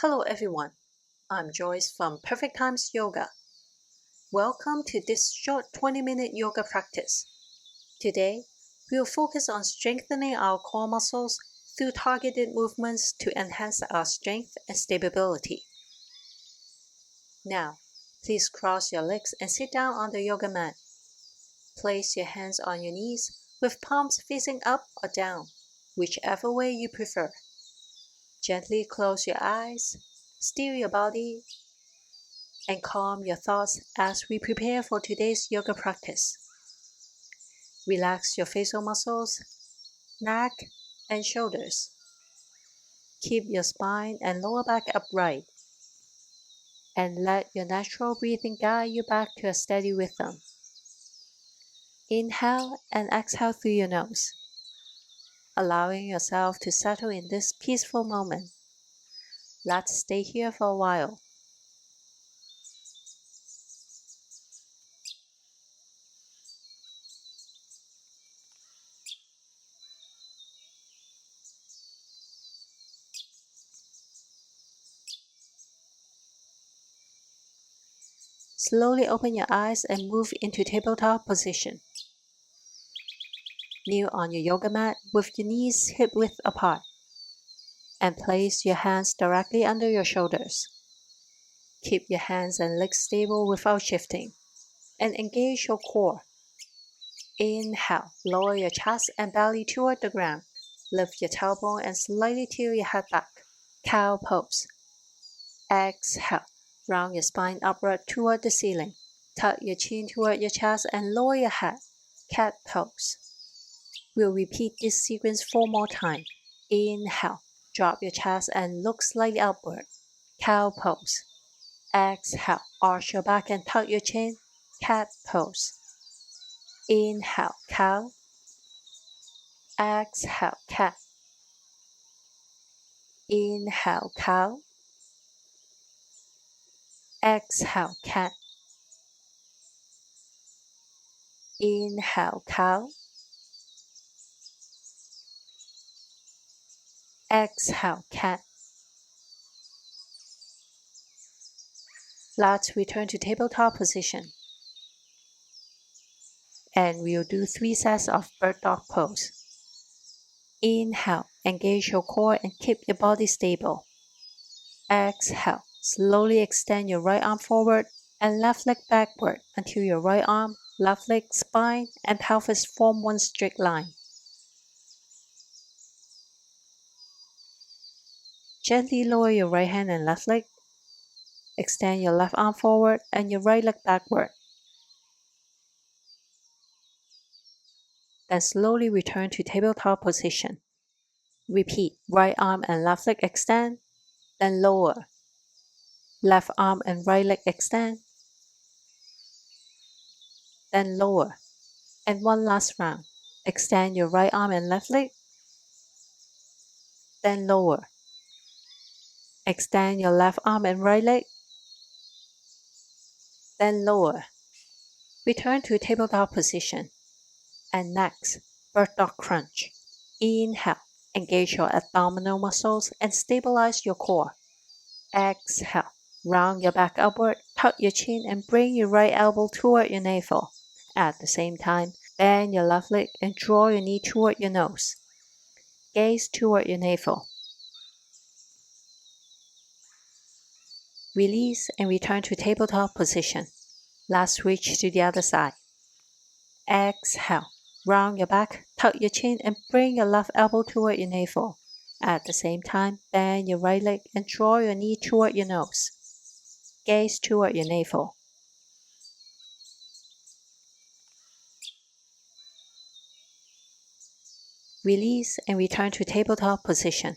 Hello everyone, I'm Joyce from Perfect Times Yoga. Welcome to this short 20-minute yoga practice. Today, we'll focus on strengthening our core muscles through targeted movements to enhance our strength and stability. Now, please cross your legs and sit down on the yoga mat. Place your hands on your knees with palms facing up or down, whichever way you prefer. Gently close your eyes, still your body, and calm your thoughts as we prepare for today's yoga practice. Relax your facial muscles, neck, and shoulders. Keep your spine and lower back upright, and let your natural breathing guide you back to a steady rhythm. Inhale and exhale through your nose, allowing yourself to settle in this peaceful moment. Let's stay here for a while. Slowly open your eyes and move into tabletop position. Kneel on your yoga mat with your knees hip-width apart, and place your hands directly under your shoulders. Keep your hands and legs stable without shifting, and engage your core. Inhale, lower your chest and belly toward the ground. Lift your tailbone and slightly tilt your head back. Cow pose. Exhale, round your spine upward toward the ceiling. Tuck your chin toward your chest and lower your head. Cat pose. We'll repeat this sequence 4 more times. Inhale, drop your chest and look slightly upward. Cow pose. Exhale, arch your back and tuck your chin. Cat pose. Inhale, cow. Exhale, cat. Inhale, cow. Exhale, cat. Inhale, cow. Exhale, cat. Let's return to tabletop position. And we'll do 3 sets of bird dog pose. Inhale, engage your core and keep your body stable. Exhale, slowly extend your right arm forward and left leg backward until your right arm, left leg, spine, and pelvis form one straight line. Gently lower your right hand and left leg. Extend your left arm forward and your right leg backward. Then slowly return to tabletop position. Repeat, right arm and left leg extend, then lower. Left arm and right leg extend, then lower. And one last round. Extend your right arm and left leg, then lower. Extend your left arm and right leg, then lower. Return to tabletop position. And next, bird dog crunch. Inhale, engage your abdominal muscles and stabilize your core. Exhale, round your back upward, tuck your chin and bring your right elbow toward your navel. At the same time, bend your left leg and draw your knee toward your nose. Gaze toward your navel. Release and return to tabletop position. Let's switch to the other side. Exhale, round your back, tuck your chin and bring your left elbow toward your navel. At the same time, bend your right leg and draw your knee toward your nose. Gaze toward your navel. Release and return to tabletop position.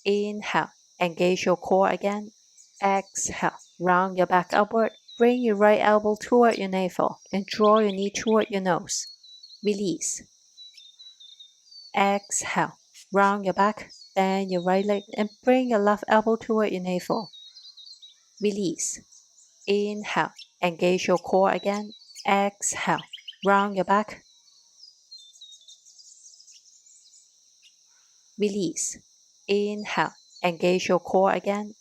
Inhale, engage your core again. Exhale, round your back upward, bring your right elbow toward your navel and draw your knee toward your nose. Release. Exhale, round your back, bend your right leg and bring your left elbow toward your navel. Release. Inhale, engage your core again. Exhale, round your back. Release. Inhale, engage your core again.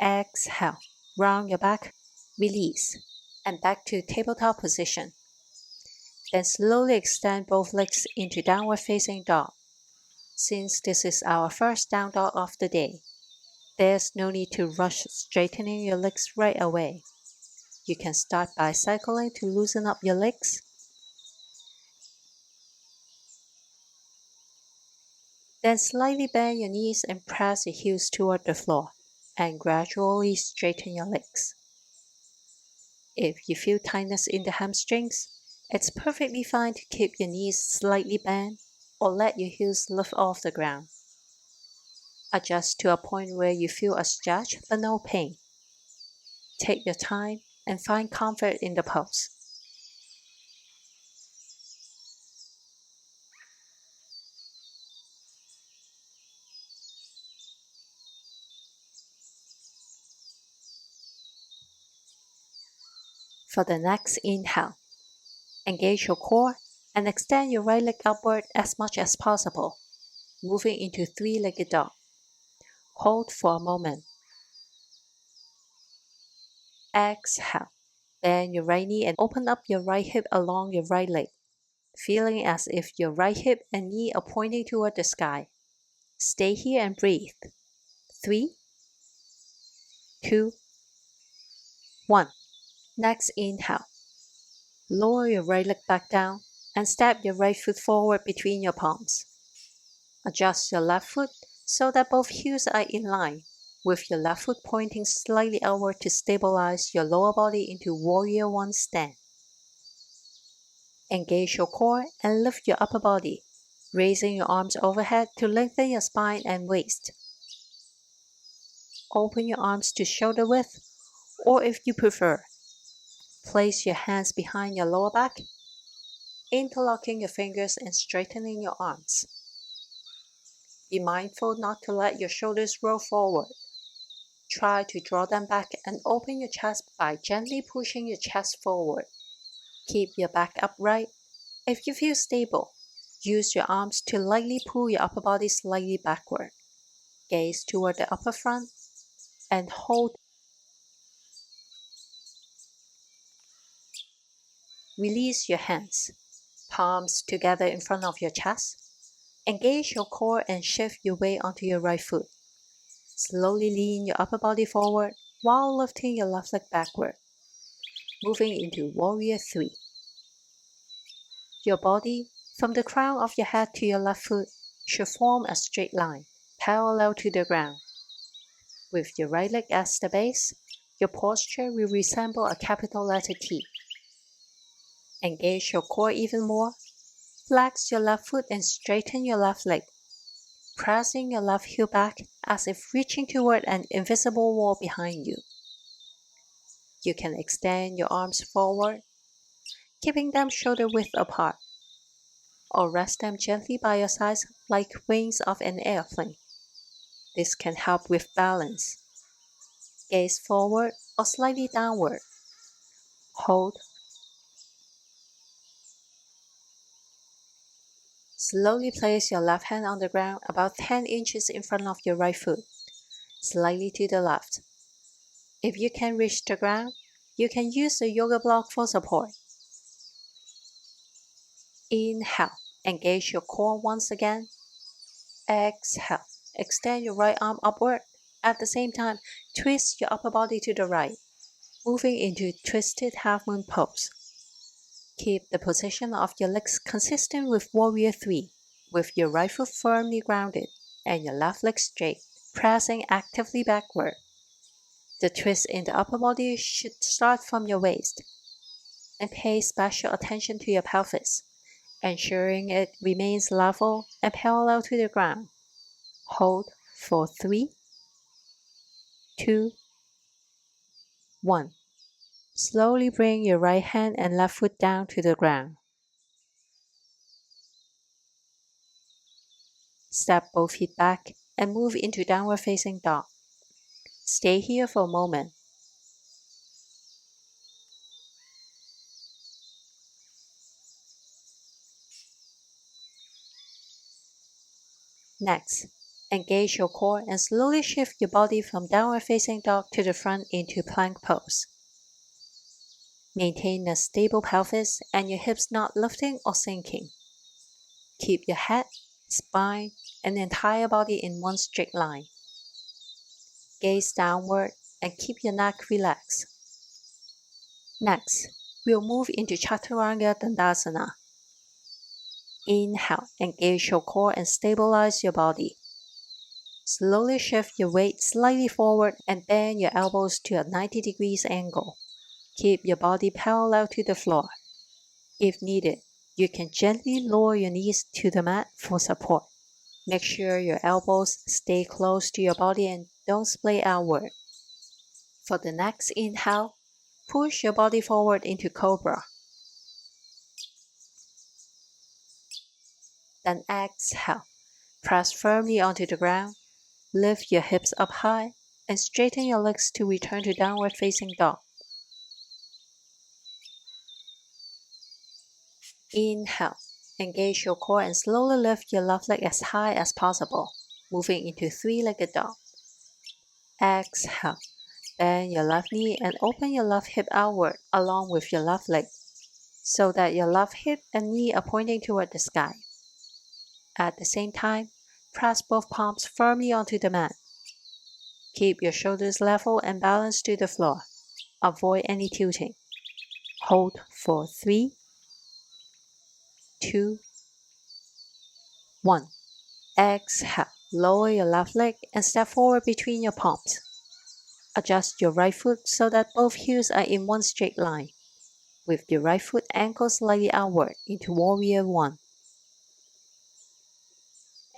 Exhale, round your back, release, and back to tabletop position. Then slowly extend both legs into downward facing dog. Since this is our first down dog of the day, there's no need to rush straightening your legs right away. You can start by cycling to loosen up your legs. Then slightly bend your knees and press your heels toward the floor, and gradually straighten your legs. If you feel tightness in the hamstrings, it's perfectly fine to keep your knees slightly bent or let your heels lift off the ground. Adjust to a point where you feel a stretch but no pain. Take your time and find comfort in the pose. For the next inhale, engage your core and extend your right leg upward as much as possible, moving into three-legged dog. Hold for a moment. Exhale. Bend your right knee and open up your right hip along your right leg, feeling as if your right hip and knee are pointing toward the sky. Stay here and breathe. 3, 2, 1. Next inhale. Lower your right leg back down and step your right foot forward between your palms. Adjust your left foot so that both heels are in line, with your left foot pointing slightly outward to stabilize your lower body into Warrior 1 stand. Engage your core and lift your upper body, raising your arms overhead to lengthen your spine and waist. Open your arms to shoulder width, or if you prefer, place your hands behind your lower back, interlocking your fingers and straightening your arms. Be mindful not to let your shoulders roll forward. Try to draw them back and open your chest by gently pushing your chest forward. Keep your back upright. If you feel stable, use your arms to lightly pull your upper body slightly backward. Gaze toward the upper front and hold. Release your hands, palms together in front of your chest. Engage your core and shift your weight onto your right foot. Slowly lean your upper body forward while lifting your left leg backward, moving into Warrior 3. Your body, from the crown of your head to your left foot, should form a straight line, parallel to the ground. With your right leg as the base, your posture will resemble a capital letter T. Engage your core even more. Flex your left foot and straighten your left leg, pressing your left heel back as if reaching toward an invisible wall behind you. You can extend your arms forward, keeping them shoulder width apart, or rest them gently by your sides like wings of an airplane. This can help with balance. Gaze forward or slightly downward. Hold. Slowly place your left hand on the ground about 10 inches in front of your right foot, slightly to the left. If you can reach the ground, you can use the yoga block for support. Inhale, engage your core once again. Exhale, extend your right arm upward. At the same time, twist your upper body to the right, moving into twisted half moon pose. Keep the position of your legs consistent with Warrior 3, with your right foot firmly grounded and your left leg straight, pressing actively backward. The twist in the upper body should start from your waist, and pay special attention to your pelvis, ensuring it remains level and parallel to the ground. Hold for 3, 2, 1. Slowly bring your right hand and left foot down to the ground. Step both feet back and move into downward facing dog. Stay here for a moment. Next, Engage your core and slowly shift your body from downward facing dog to the front into plank pose. Maintain a stable pelvis and your hips not lifting or sinking. Keep your head, spine, and entire body in one straight line. Gaze downward and keep your neck relaxed. Next, we'll move into Chaturanga Dandasana. Inhale, engage your core and stabilize your body. Slowly shift your weight slightly forward and bend your elbows to a 90 degrees angle. Keep your body parallel to the floor. If needed, you can gently lower your knees to the mat for support. Make sure your elbows stay close to your body and don't splay outward. For the next inhale, push your body forward into Cobra. Then exhale, press firmly onto the ground, lift your hips up high, and straighten your legs to return to downward facing dog. Inhale, engage your core and slowly lift your left leg as high as possible, moving into three-legged dog. Exhale, bend your left knee and open your left hip outward along with your left leg, so that your left hip and knee are pointing toward the sky. At the same time, press both palms firmly onto the mat. Keep your shoulders level and balanced to the floor. Avoid any tilting. Hold for 3, 2, 1. Exhale, lower your left leg and step forward between your palms. Adjust your right foot so that both heels are in one straight line, with your right foot ankle slightly outward into Warrior 1.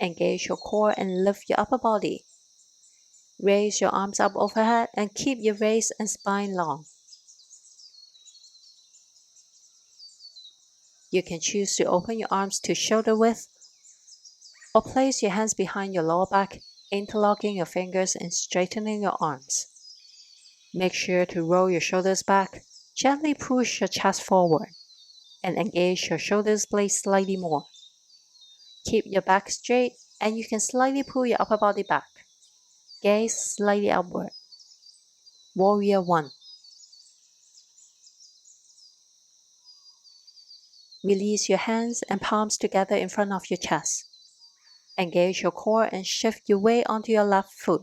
Engage your core and lift your upper body. Raise your arms up overhead and keep your waist and spine long. You can choose to open your arms to shoulder width or place your hands behind your lower back, interlocking your fingers and straightening your arms. Make sure to roll your shoulders back, gently push your chest forward, and engage your shoulders blades slightly more. Keep your back straight and you can slightly pull your upper body back. Gaze slightly upward. Warrior 1. Release your hands and palms together in front of your chest. Engage your core and shift your weight onto your left foot.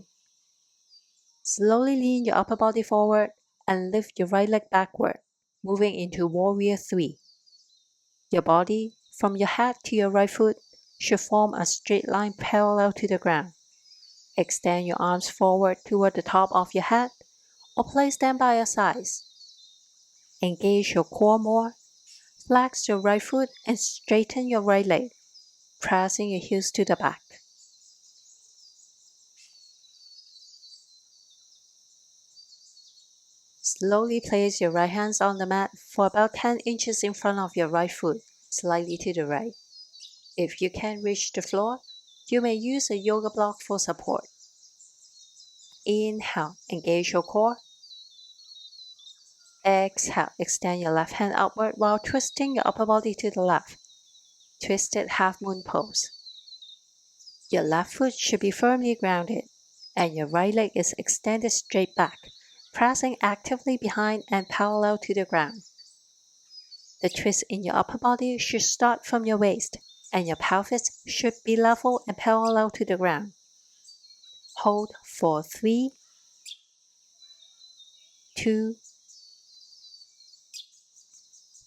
Slowly lean your upper body forward and lift your right leg backward, moving into Warrior 3. Your body, from your head to your right foot, should form a straight line parallel to the ground. Extend your arms forward toward the top of your head or place them by your sides. Engage your core more. Flex your right foot and straighten your right leg, pressing your heels to the back. Slowly place your right hands on the mat for about 10 inches in front of your right foot, slightly to the right. If you can't reach the floor, you may use a yoga block for support. Inhale, engage your core. Exhale, extend your left hand upward while twisting your upper body to the left. Twisted half moon pose. Your left foot should be firmly grounded, and your right leg is extended straight back, pressing actively behind and parallel to the ground. The twist in your upper body should start from your waist, and your pelvis should be level and parallel to the ground. Hold for 3, 2,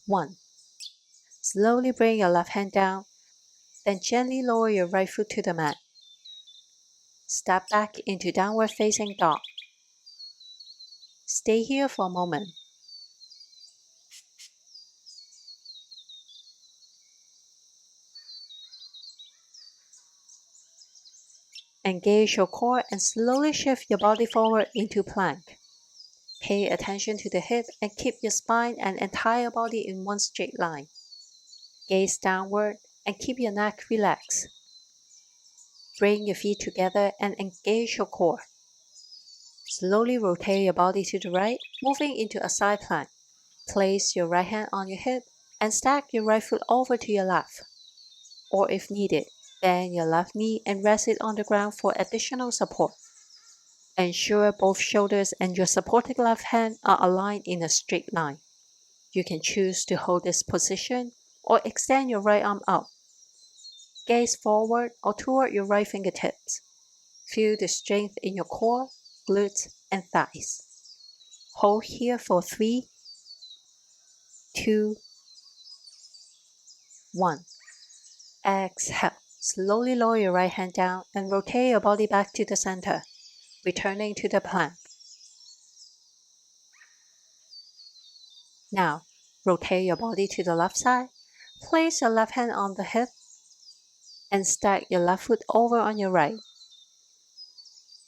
1. Slowly bring your left hand down, then gently lower your right foot to the mat. Step back into downward facing dog. Stay here for a moment. Engage your core and slowly shift your body forward into plank. Pay attention to the hip and keep your spine and entire body in one straight line. Gaze downward and keep your neck relaxed. Bring your feet together and engage your core. Slowly rotate your body to the right, moving into a side plank. Place your right hand on your hip and stack your right foot over to your left. Or if needed, Bend your left knee and rest it on the ground for additional support. Ensure both shoulders and your supporting left hand are aligned in a straight line. You can choose to hold this position or extend your right arm up. Gaze forward or toward your right fingertips. Feel the strength in your core, glutes, and thighs. Hold here for 3, 2, 1. Exhale. Slowly lower your right hand down and rotate your body back to the center, returning to the plank. Now, rotate your body to the left side. Place your left hand on the hip and stack your left foot over on your right.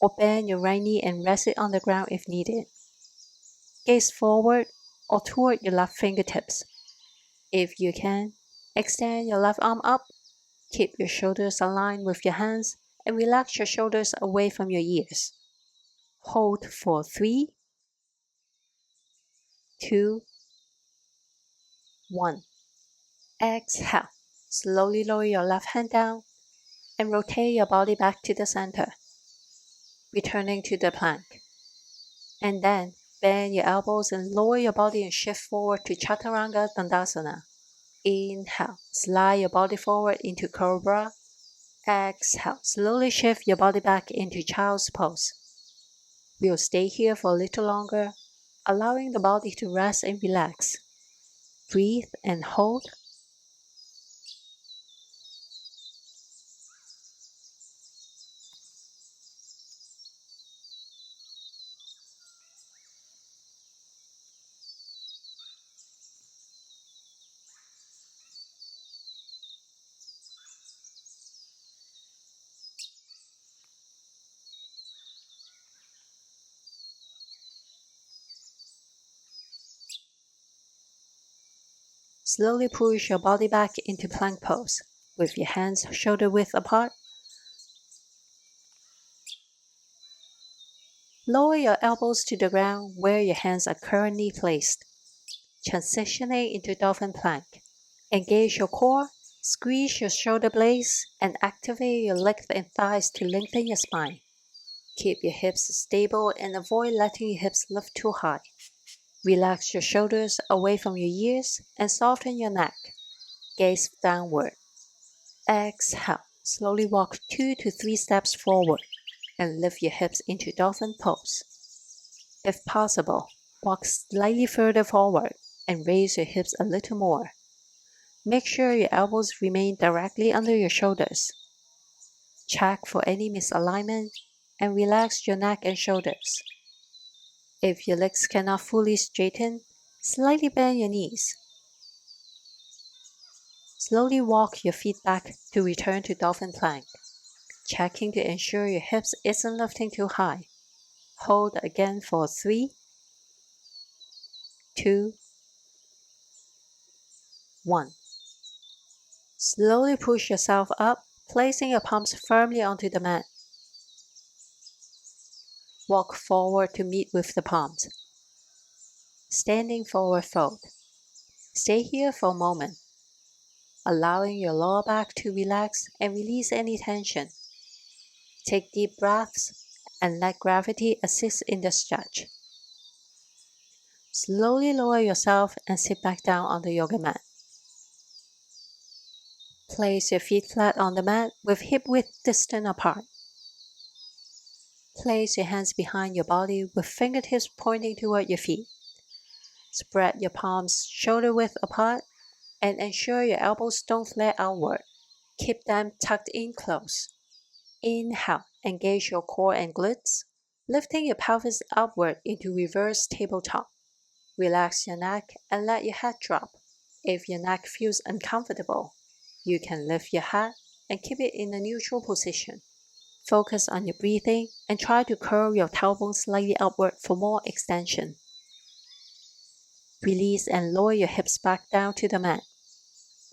Or bend your right knee and rest it on the ground if needed. Gaze forward or toward your left fingertips. If you can, extend your left arm up. Keep your shoulders aligned with your hands and relax your shoulders away from your ears. Hold for 3, 2, 1. Exhale. Slowly lower your left hand down and rotate your body back to the center, returning to the plank. And then bend your elbows and lower your body and shift forward to Chaturanga Dandasana. Inhale, slide your body forward into Cobra. Exhale, slowly shift your body back into Child's Pose. We'll stay here for a little longer, allowing the body to rest and relax. Breathe and hold. Slowly push your body back into plank pose with your hands shoulder width apart. Lower your elbows to the ground where your hands are currently placed, transitioning into dolphin plank. Engage your core, squeeze your shoulder blades, and activate your legs and thighs to lengthen your spine. Keep your hips stable and avoid letting your hips lift too high. Relax your shoulders away from your ears and soften your neck. Gaze downward. Exhale. Slowly walk 2 to 3 steps forward and lift your hips into dolphin pose. If possible, walk slightly further forward and raise your hips a little more. Make sure your elbows remain directly under your shoulders. Check for any misalignment and relax your neck and shoulders. If your legs cannot fully straighten, slightly bend your knees. Slowly walk your feet back to return to dolphin plank, checking to ensure your hips isn't lifting too high. Hold again for 3, 2, 1. Slowly push yourself up, placing your palms firmly onto the mat. Walk forward to meet with the palms. Standing forward fold. Stay here for a moment, allowing your lower back to relax and release any tension. Take deep breaths and let gravity assist in the stretch. Slowly lower yourself and sit back down on the yoga mat. Place your feet flat on the mat with hip width distant apart. Place your hands behind your body with fingertips pointing toward your feet. Spread your palms shoulder width apart and ensure your elbows don't flare outward. Keep them tucked in close. Inhale, engage your core and glutes, lifting your pelvis upward into reverse tabletop. Relax your neck and let your head drop. If your neck feels uncomfortable, you can lift your head and keep it in a neutral position. Focus on your breathing and try to curl your tailbone slightly upward for more extension. Release and lower your hips back down to the mat.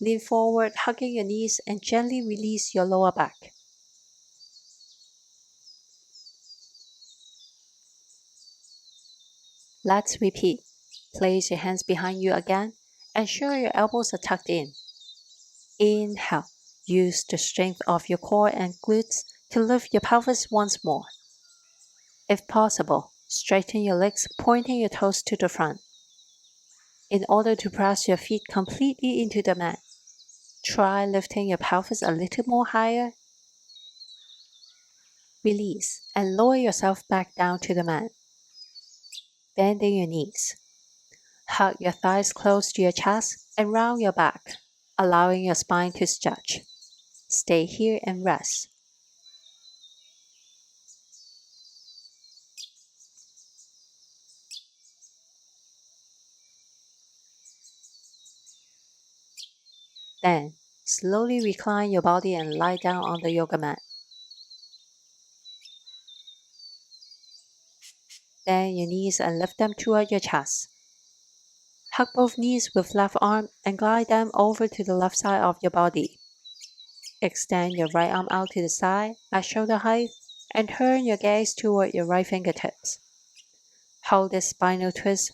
Lean forward, hugging your knees, and gently release your lower back. Let's repeat. Place your hands behind you again. Ensure your elbows are tucked in. Inhale. Use the strength of your core and glutes to lift your pelvis once more. If possible, straighten your legs, pointing your toes to the front. In order to press your feet completely into the mat, try lifting your pelvis a little more higher. Release and lower yourself back down to the mat. Bending your knees. Hug your thighs close to your chest and round your back, allowing your spine to stretch. Stay here and rest. Then, slowly recline your body and lie down on the yoga mat. Bend your knees and lift them toward your chest. Hug both knees with left arm and glide them over to the left side of your body. Extend your right arm out to the side at shoulder height and turn your gaze toward your right fingertips. Hold this spinal twist.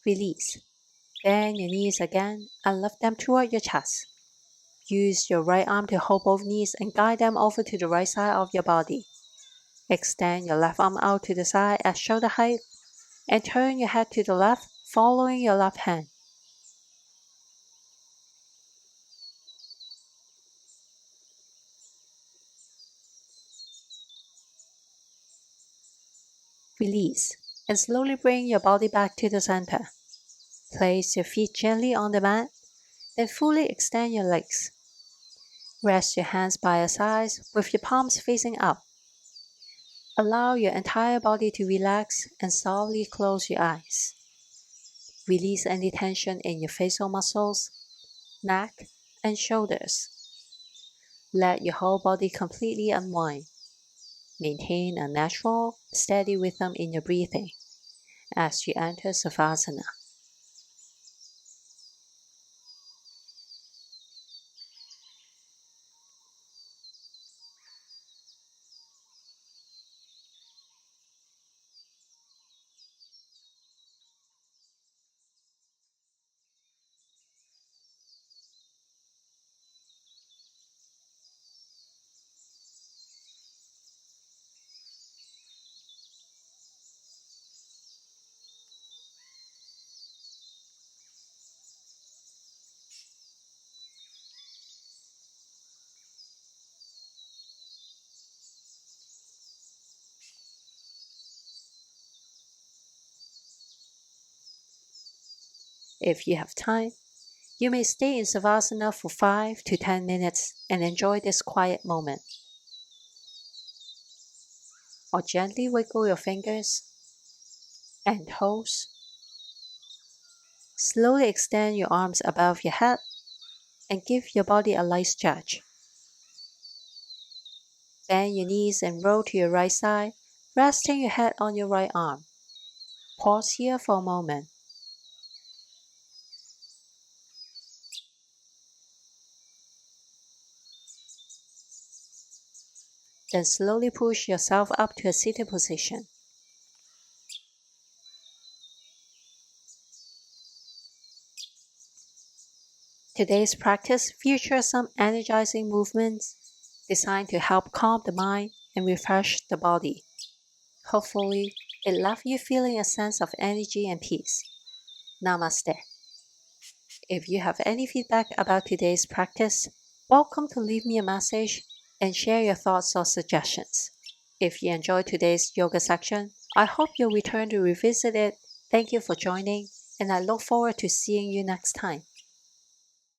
Release. Bend your knees again and lift them toward your chest. Use your right arm to hold both knees and guide them over to the right side of your body. Extend your left arm out to the side at shoulder height and turn your head to the left, following your left hand. Release and slowly bring your body back to the center. Place your feet gently on the mat, then fully extend your legs. Rest your hands by your sides with your palms facing up. Allow your entire body to relax and softly close your eyes. Release any tension in your facial muscles, neck, and shoulders. Let your whole body completely unwind. Maintain a natural, steady rhythm in your breathing as you enter Savasana. If you have time, you may stay in Savasana for 5 to 10 minutes and enjoy this quiet moment. Or gently wiggle your fingers and toes. Slowly extend your arms above your head and give your body a light stretch. Bend your knees and roll to your right side, resting your head on your right arm. Pause here for a moment. Then slowly push yourself up to a seated position. Today's practice features some energizing movements designed to help calm the mind and refresh the body. Hopefully, it left you feeling a sense of energy and peace. Namaste. If you have any feedback about today's practice, welcome to leave me a message and share your thoughts or suggestions. If you enjoyed today's yoga section, I hope you'll return to revisit it. Thank you for joining, and I look forward to seeing you next time.